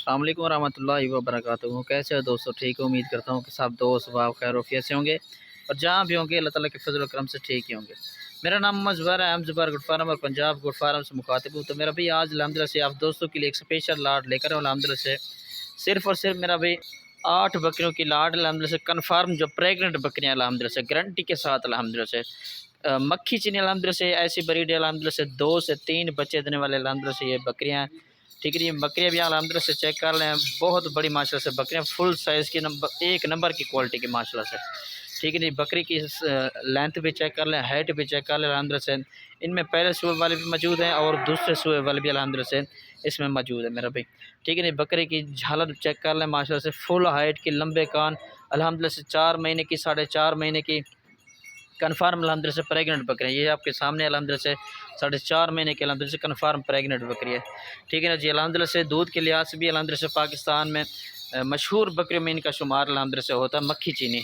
अस्सलाम वालेकुम रहमतुल्लाहि व बरकातुहू। कैसे हो दोस्तों? ठीक हो? उम्मीद करता हूँ कि सब दोस्त वाह खैर वफियत से होंगे और जहाँ भी होंगे अल्लाह ताला के फजल करम से ठीक ही होंगे। मेरा नाम मोहम्मद ज़ुबैर है, हम ज़ुबैर गुड फार्म और पंजाब गुड फार्म से मुखातिब हूँ। तो मेरा भाई आज अल्हम्दुलिल्लाह से आप दोस्तों के लिए एक स्पेशल लाट लेकर आऊँ अल्हम्दुलिल्लाह से। सिर्फ़ और सिर्फ मेरा भाई 8 बकरियों की लाट अल्हम्दुलिल्लाह से कन्फर्म जो प्रेग्नेंट बकरियाँ अल्हम्दुलिल्लाह से गारंटी के साथ अल्हम्दुलिल्लाह से मक्खी चीनी अल्हम्दुलिल्लाह से ऐसी ब्रीड है अल्हम्दुलिल्लाह से 2 से 3 बच्चे देने वाले अल्हम्दुलिल्लाह से ये बकरियाँ हैं। ठीक है जी, बकरियाँ भी अल्हम्दुलिल्लाह से चेक कर लें, बहुत बड़ी माशाल्लाह से बकरियाँ फुल साइज़ की एक नंबर की क्वालिटी की माशाल्लाह से। ठीक है जी, बकरी की लेंथ भी चेक कर लें, हाइट भी चेक कर लें अल्हम्दुलिल्लाह से। इनमें पहले सूए वाले भी मौजूद हैं और दूसरे सूए वाले भी अल्हम्दुलिल्लाह से इसमें मौजूद है मेरा भाई। ठीक है जी, बकरी की झालर चेक कर लें माशाल्लाह से, फुल हाइट की, लंबे कान अल्हम्दुलिल्लाह से 4 महीने की, 4.5 महीने की कन्फर्म अल्हम्दुलिल्लाह से प्रेग्नेंट बकरी है। ये आपके सामने अल्हम्दुलिल्लाह से 4.5 महीने की अल्हम्दुलिल्लाह से कन्फर्म प्रेग्नेंट बकरी है। ठीक है ना जी, अल्हम्दुलिल्लाह से दूध के लिहाज से भी अल्हम्दुलिल्लाह से पाकिस्तान में मशहूर बकरियों में इनका शुमार अल्हम्दुलिल्लाह से होता है मक्खी चीनी।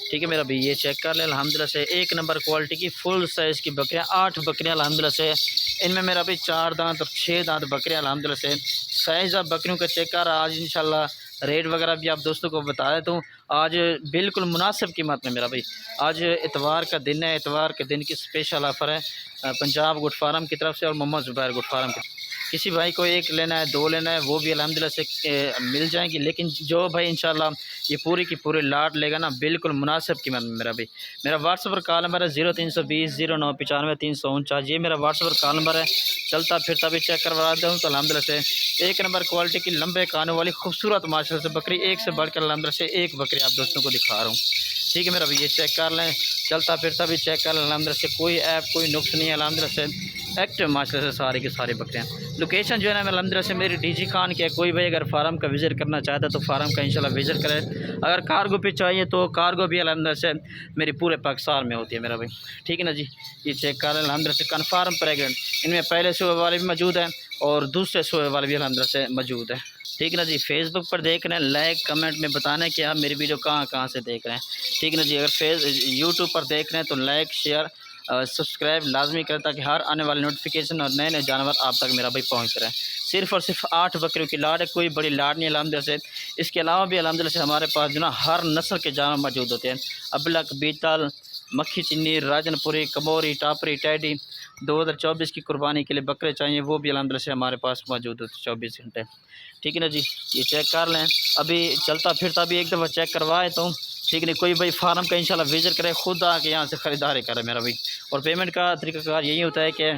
ठीक है मेरा भाई, ये चेक कर लें अल्हम्दुलिल्लाह से एक नंबर क्वालिटी की फुल साइज़ की बकरियाँ, 8 बकरियाँ अल्हम्दुलिल्लाह से। इनमें मेरा भाई 4 दांत और 6 दांत बकरियाँ अल्हम्दुलिल्लाह से। साइज़ आप बकरियों का चेक कर, आज इंशाल्लाह रेट वगैरह भी आप दोस्तों को बता देता हूँ। आज बिल्कुल मुनासिब कीमत में मेरा भाई, आज इतवार का दिन है, इतवार के दिन की स्पेशल ऑफ़र है पंजाब गुड फार्म की तरफ से और मोहम्मद ज़ुबैर गुड फार्म की। किसी भाई को एक लेना है, 2 लेना है, वो भी अल्हम्दुलिल्लाह से मिल जाएंगी। लेकिन जो भाई इंशाल्लाह ये पूरी की पूरी लाट लेगा ना बिल्कुल मुनासिब कीमत में मेरा भाई, मेरा व्हाट्सएप पर कॉल नंबर है 0320 0995 349। ये मेरा व्हाट्सएप पर कॉल नंबर है। चलता फिरता भी चेक करवा देता हूँ तो अल्हम्दुलिल्लाह से एक नंबर क्वालिटी की लंबे कानों वाली खूबसूरत माशाल्लाह से बकरी, एक से बढ़कर अल्हम्दुलिल्लाह से एक बकरी आप दोस्तों को दिखा रहा हूँ। ठीक है मेरा भाई, ये चेक कर लें, चलता फिरता भी चेक कर लें अल्हम्दुलिल्लाह से, कोई ऐप कोई नुक्स नहीं है अल्हम्दुलिल्लाह से, एक्टिव माशाल्लाह से सारी की सारी बकरियाँ। लोकेशन जो है ना अल्हम्दुलिल्लाह से मेरी डीजी खान की है। कोई भाई अगर फार्म का विज़िट करना चाहता है तो फार्म का इंशाल्लाह विज़िट करे। अगर कार्गो पे चाहिए तो कार्गो भी अल्हम्दुलिल्लाह से मेरी पूरे पाकिस्तान में होती है मेरा भाई। ठीक है ना जी, ये चेक कर लें अल्हम्दुलिल्लाह से कन्फर्म प्रेग्नेंट। इनमें पहले सूए वाले भी मौजूद हैं और दूसरे सूए वाले भी अल्हम्दुलिल्लाह से मौजूद है। ठीक है ना जी, फेसबुक पर देख रहे हैं, लाइक कमेंट में बताना है कि आप मेरी वीडियो कहाँ कहाँ से देख रहे हैं। ठीक है ना जी, अगर यूट्यूब पर देख रहे हैं तो लाइक शेयर सब्सक्राइब लाजमी करें ताकि हर आने वाले नोटिफिकेशन और नए नए जानवर आप तक मेरा भाई पहुँच रहे हैं। सिर्फ़ और सिर्फ 8 बकरियों की लाट है, कोई बड़ी लाट नहीं अल्हम्दुलिल्लाह से। इसके अलावा भी अल्हम्दुलिल्लाह से हमारे पास जो ना हर नस्ल के जानवर मौजूद होते हैं। अबलक, बीतल, मक्खी चिन्नी, राजनपुरी, कमोरी, टापरी, टैडी। 2024 की कुर्बानी के लिए बकरे चाहिए वो भी अल्हम्दुलिल्लाह से हमारे पास मौजूद होते 24 घंटे। ठीक है ना जी, ये चेक कर लें। अभी चलता फिरता भी एक दफ़ा चेक करवाए तो ठीक है नहीं, कोई भाई फार्म का इंशाल्लाह विज़िट करे, खुद आके यहाँ से ख़रीदारी करे मेरा भाई। और पेमेंट का तरीक़ाकार यही होता है कि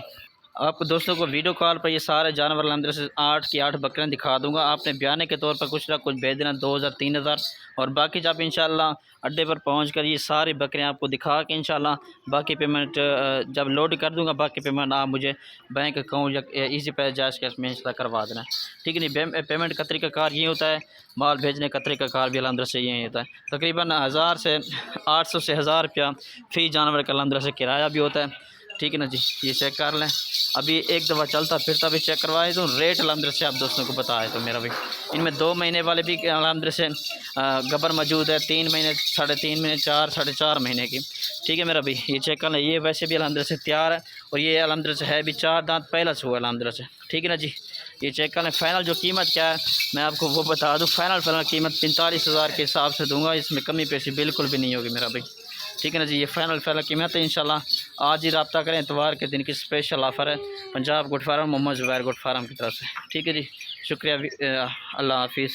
आपको दोस्तों को वीडियो कॉल पर ये सारे जानवर अल्हम्दुलिल्लाह से 8 की 8 बकरियाँ दिखा दूँगा। आपने बयाने के तौर पर कुछ ना कुछ भेज देना, 2000 3000 और बाकी जब इंशाल्लाह अड्डे पर पहुंचकर ये सारी बकरियाँ आपको दिखा के इंशाल्लाह बाकी पेमेंट जब लोड कर दूँगा, बाकी पेमेंट आप मुझे बैंक अकाउंट या ईज़ी पे जैश कैश में इंशाल्लाह करवा देना। ठीक है नहीं, पेमेंट का तरीक़ाकार ये होता है, माल भेजने का तरीक़ाकार भी अल्हम्दुलिल्लाह से यही होता है। तकरीबन 1000 से 800 से 1000 रुपया फ़ी जानवर का अल्हम्दुलिल्लाह से किराया भी होता है। ठीक है ना जी, ये चेक कर लें। अभी एक दफ़ा चलता फिरता भी चेक करवाए तो रेट अल्हम्दुलिल्लाह से आप दोस्तों को बताए तो मेरा भाई, इनमें 2 महीने वाले भी अल्हम्दुलिल्लाह से गबर मौजूद है, 3 महीने, 3.5 महीने, 4 4.5 महीने की। ठीक है मेरा भाई, ये चेक कर लें। ये वैसे भी अल्हम्दुलिल्लाह से तैयार है और ये अल्हम्दुलिल्लाह से है भी 4 दांत पहला से हुआ अल्हम्दुलिल्लाह से। ठीक है ना जी, ये चेक कर लें। फ़ाइनल जो कीमत क्या है मैं आपको वो बता दूँ, फ़ाइनल कीमत 45,000 के हिसाब से दूँगा, इसमें कमी पेशी बिल्कुल भी नहीं होगी मेरा भाई। ठीक है ना जी, ये फ़ाइनल कीमत है। इंशाल्लाह आज ही रब्ता करें, इतवार के दिन की स्पेशल ऑफ़र है Punjab good farm Mohammad Zubair good farm की तरफ से। ठीक है जी, शुक्रिया, अल्लाह हाफिज़।